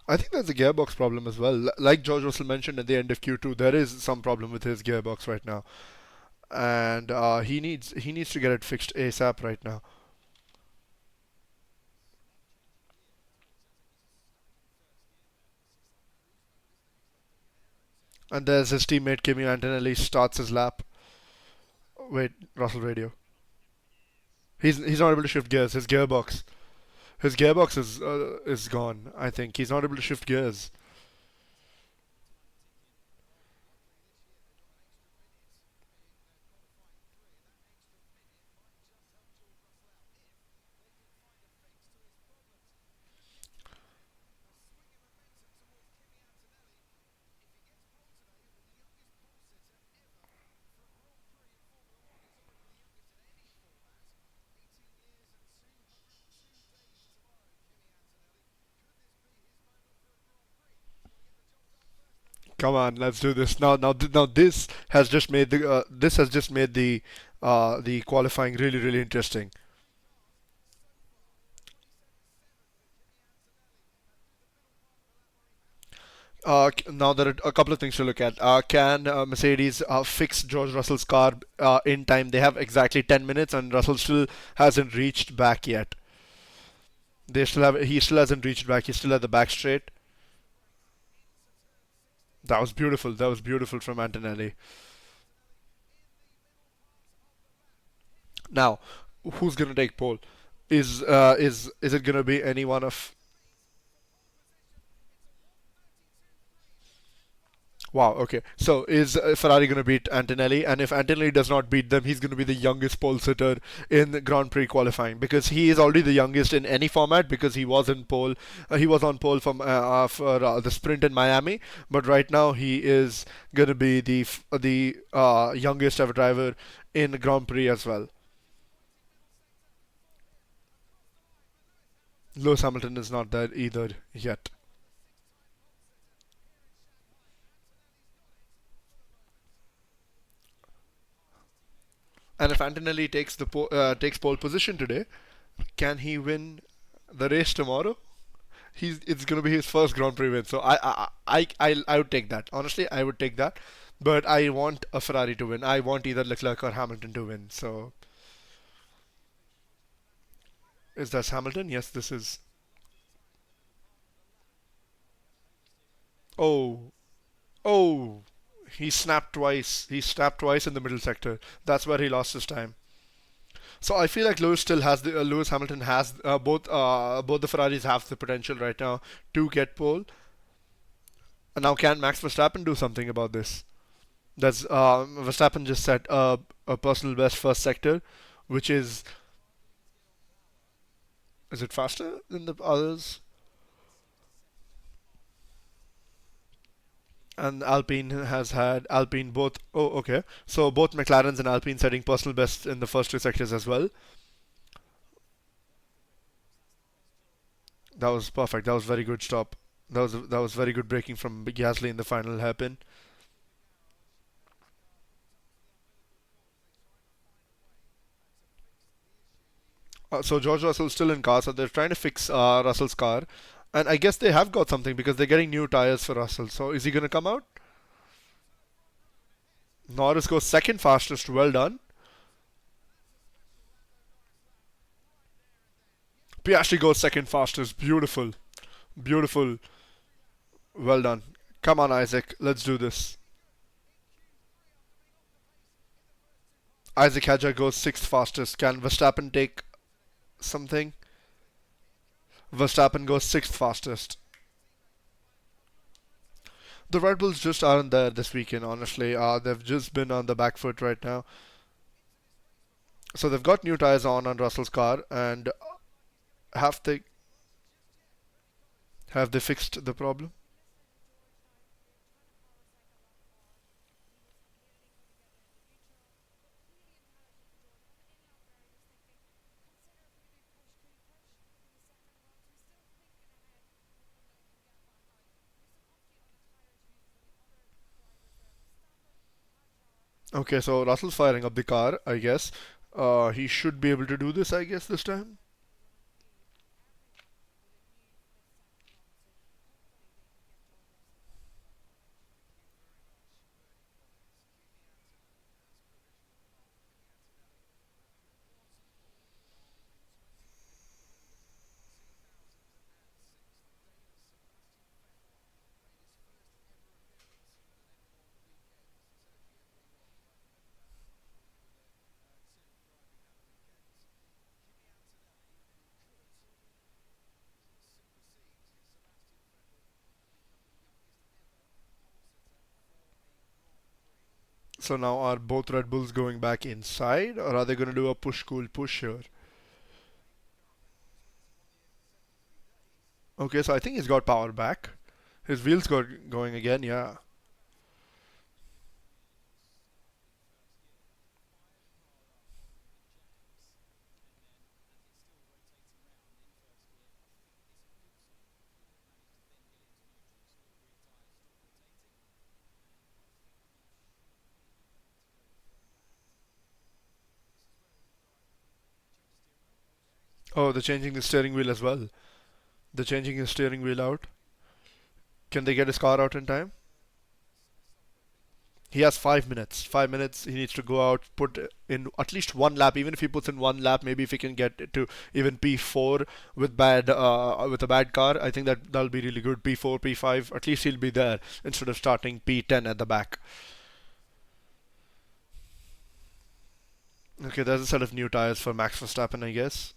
I think there's a gearbox problem as well. Like George Russell mentioned at the end of Q2, there is some problem with his gearbox right now, and he needs to get it fixed ASAP right now. And there's his teammate Kimi Antonelli starts his lap. Wait, Russell radio. He's not able to shift gears. His gearbox is gone. I think he's not able to shift gears. Come on, let's do this now. Now this has just made the qualifying really really interesting. Now there are a couple of things to look at. Can Mercedes fix George Russell's car in time? They have exactly 10 minutes, and Russell still hasn't reached back yet. He still hasn't reached back. He's still at the back straight. That was beautiful. That was beautiful from Antonelli. Now, who's gonna take pole? Is it gonna be any one of? Wow. Okay. So is Ferrari gonna beat Antonelli? And if Antonelli does not beat them, he's gonna be the youngest pole sitter in the Grand Prix qualifying because he is already the youngest in any format because he was in pole. He was on pole for the sprint in Miami, but right now he is gonna be the youngest ever driver in the Grand Prix as well. Lewis Hamilton is not there either yet. And if Antonelli takes pole position today, can he win the race tomorrow? It's gonna be his first Grand Prix win. So I would take that. Honestly, I would take that. But I want a Ferrari to win. I want either Leclerc or Hamilton to win. So is that Hamilton? Yes, this is. Oh, oh, he snapped twice. He snapped twice in the middle sector. That's where he lost his time. So I feel like Lewis Hamilton has both the Ferraris have the potential right now to get pole. And now can Max Verstappen do something about this? That's Verstappen just set a personal best first sector, which is it faster than the others? And Alpine has had Alpine both. Oh, okay. So both McLarens and Alpine setting personal best in the first two sectors as well. That was perfect. That was very good stop. That was very good braking from Gasly in the final hairpin. So George Russell's still in car, so they're trying to fix Russell's car, and I guess they have got something because they're getting new tires for Russell. So is he gonna come out? Norris goes second fastest. Well done. Piastri goes second fastest. Beautiful, beautiful. Well done. Come on, Isaac. Let's do this. Isaac Hadjar goes sixth fastest. Can Verstappen take something? Verstappen goes sixth fastest. The Red Bulls just aren't there this weekend, honestly. They've just been on the back foot right now. So they've got new tires on Russell's car, and have they have they fixed the problem? Okay, so Russell's firing up the car, I guess. He should be able to do this, I guess, this time. So now are both Red Bulls going back inside, or are they going to do a push cool push here? Okay, so I think he's got power back. His wheels got going again, yeah. Oh, they're changing the steering wheel as well. They're changing his steering wheel out. Can they get his car out in time? He has 5 minutes. 5 minutes. He needs to go out, put in at least one lap. Even if he puts in one lap, maybe if he can get it to even P4 with a bad car, I think that'll be really good. P4, P5. At least he'll be there instead of starting P10 at the back. Okay, there's a set of new tires for Max Verstappen, I guess.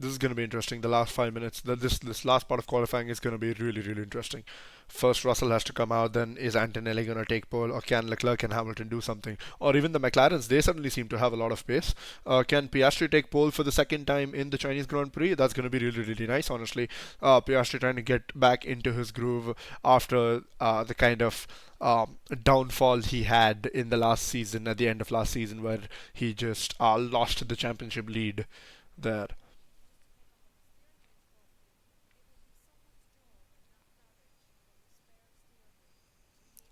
This is going to be interesting. The last 5 minutes, this last part of qualifying is going to be really really interesting. First, Russell has to come out. Then is Antonelli going to take pole, or can Leclerc and Hamilton do something, or even the McLarens? They suddenly seem to have a lot of pace. Can Piastri take pole for the second time in the Chinese Grand Prix? That's going to be really really nice, honestly. Piastri trying to get back into his groove after the kind of downfall he had in the last season, at the end of last season, where he just lost the championship lead there.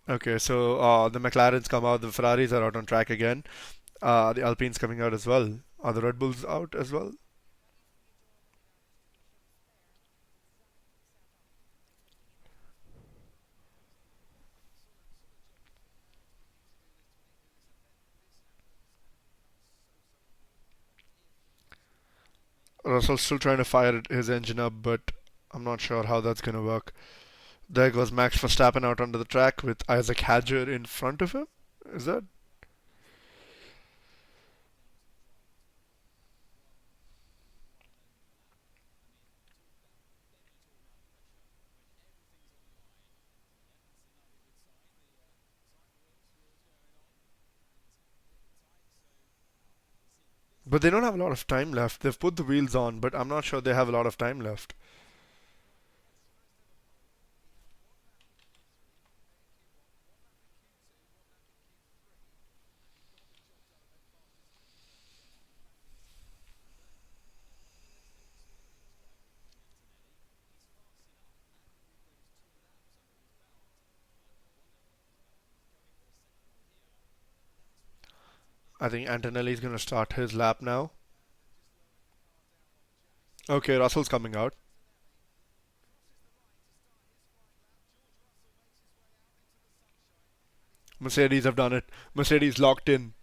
Okay, so the McLarens come out, the Ferraris are out on track again. The Alpines coming out as well. Are the Red Bulls out as well? Russell's still trying to fire his engine up, but I'm not sure how that's going to work. There goes Max Verstappen out onto the track with Isaac Hadger in front of him. Is that? But they don't have a lot of time left. They've put the wheels on, but I'm not sure they have a lot of time left. I think Antonelli's going to start his lap now. Okay, Russell's coming out. Mercedes have done it. Mercedes locked in.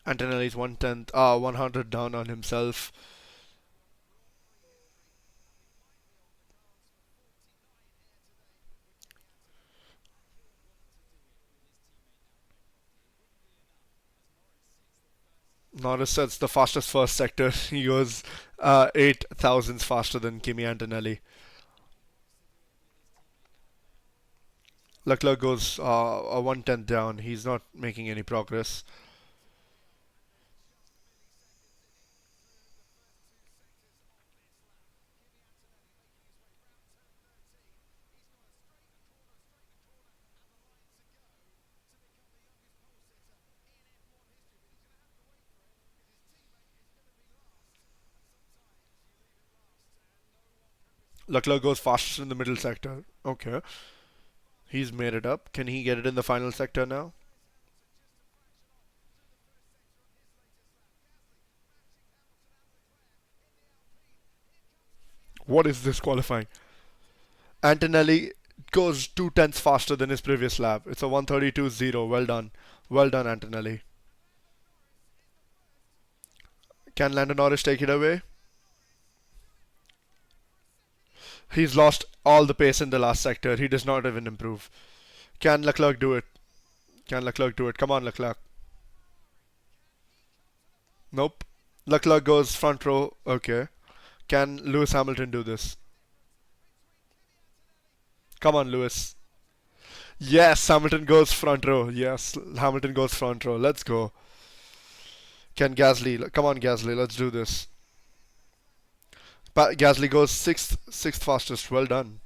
Antonelli's 100 down on himself. Norris sets the fastest first sector. He goes 8 thousandths faster than Kimi Antonelli. Leclerc goes a 1/10 down. He's not making any progress. Leclerc goes fastest in the middle sector. Okay. He's made it up. Can he get it in the final sector now? What is this qualifying? Antonelli goes 2/10 faster than his previous lap. It's a 132.0. Well done. Well done, Antonelli. Can Lando Norris take it away? He's lost all the pace in the last sector. He does not even improve. Can Leclerc do it? Can Leclerc do it? Come on, Leclerc. Nope. Leclerc goes front row. Okay. Can Lewis Hamilton do this? Come on, Lewis. Yes, Hamilton goes front row. Yes, Hamilton goes front row. Let's go. Can Gasly? Come on, Gasly. Let's do this. Gasly goes sixth fastest. Well done.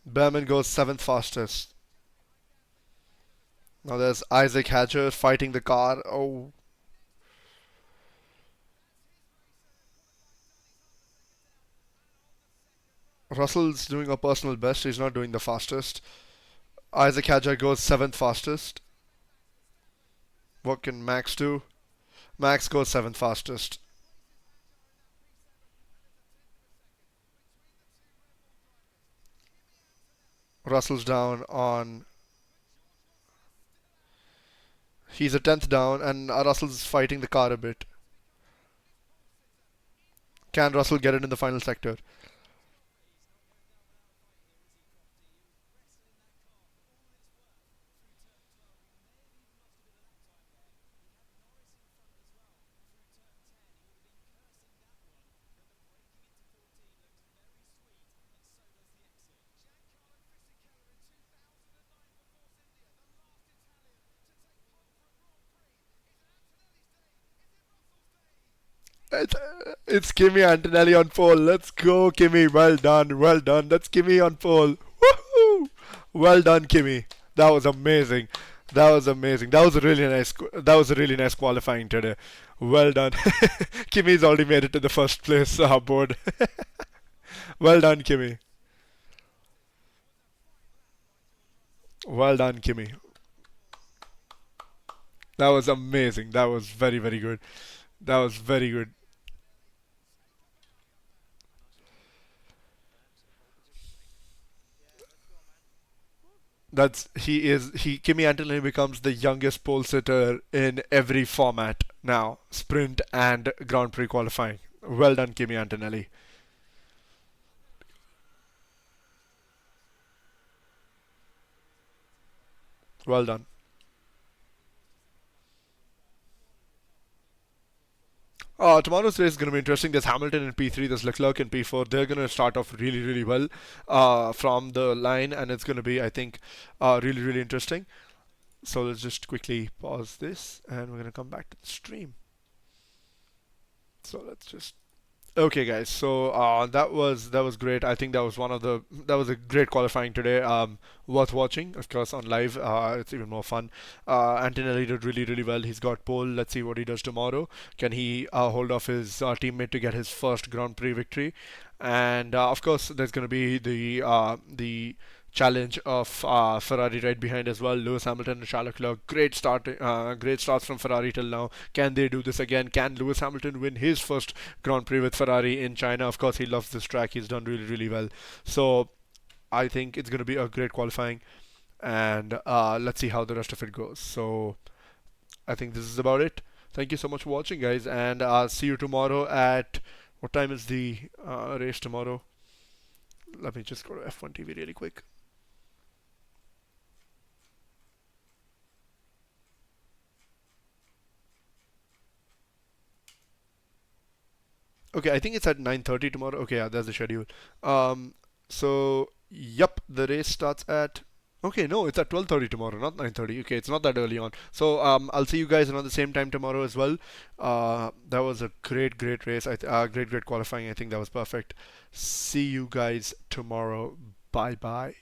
Behrman goes seventh fastest. Now there's Isaac Hadger fighting the car. Oh, Russell's doing a personal best. He's not doing the fastest. Isaac Hadjar goes seventh fastest. What can Max do? Max goes seventh fastest. Russell's down on He's a 10th down, and Russell's fighting the car a bit. Can Russell get it in the final sector? It's, it's Kimi Antonelli on pole. Let's go, Kimi. Well done. Well done. That's Kimi on pole. Woohoo! Well done, Kimi. That was amazing. That was amazing. That was a really nice. That was a really nice qualifying today. Well done. Kimi's already made it to the first place board. Well done, Kimi. Well done, Kimi. That was amazing. That was very, very good. That was very good. That's he Kimi Antonelli becomes the youngest pole sitter in every format now, sprint and Grand Prix qualifying. Well done, Kimi Antonelli. Well done. Tomorrow's race is going to be interesting. There's Hamilton in P3, there's Leclerc in P4. They're going to start off really, really well from the line, and it's going to be, I think, really, really interesting. So let's just quickly pause this, and we're going to come back to the stream. So let's just Okay, guys. So that was great. I think that was a great qualifying today. Worth watching, of course, on live. It's even more fun. Antonelli did really really well. He's got pole. Let's see what he does tomorrow. Can he hold off his teammate to get his first Grand Prix victory? And of course, there's going to be the challenge of Ferrari right behind as well. Lewis Hamilton and Charles Leclerc. Great starts from Ferrari till now. Can they do this again? Can Lewis Hamilton win his first Grand Prix with Ferrari in China? Of course, he loves this track. He's done really, really well. So I think it's going to be a great qualifying, and let's see how the rest of it goes. So I think this is about it. Thank you so much for watching, guys, and see you tomorrow at what time is the race tomorrow? Let me just go to F1 TV really quick. Okay, I think it's at 9:30 tomorrow. Okay, yeah, that's the schedule. So yep, the race starts at. Okay, no, it's at 12:30 tomorrow, not 9:30. Okay, it's not that early on. So I'll see you guys around the same time tomorrow as well. That was a great, great race. Great, great qualifying. I think that was perfect. See you guys tomorrow. Bye, bye.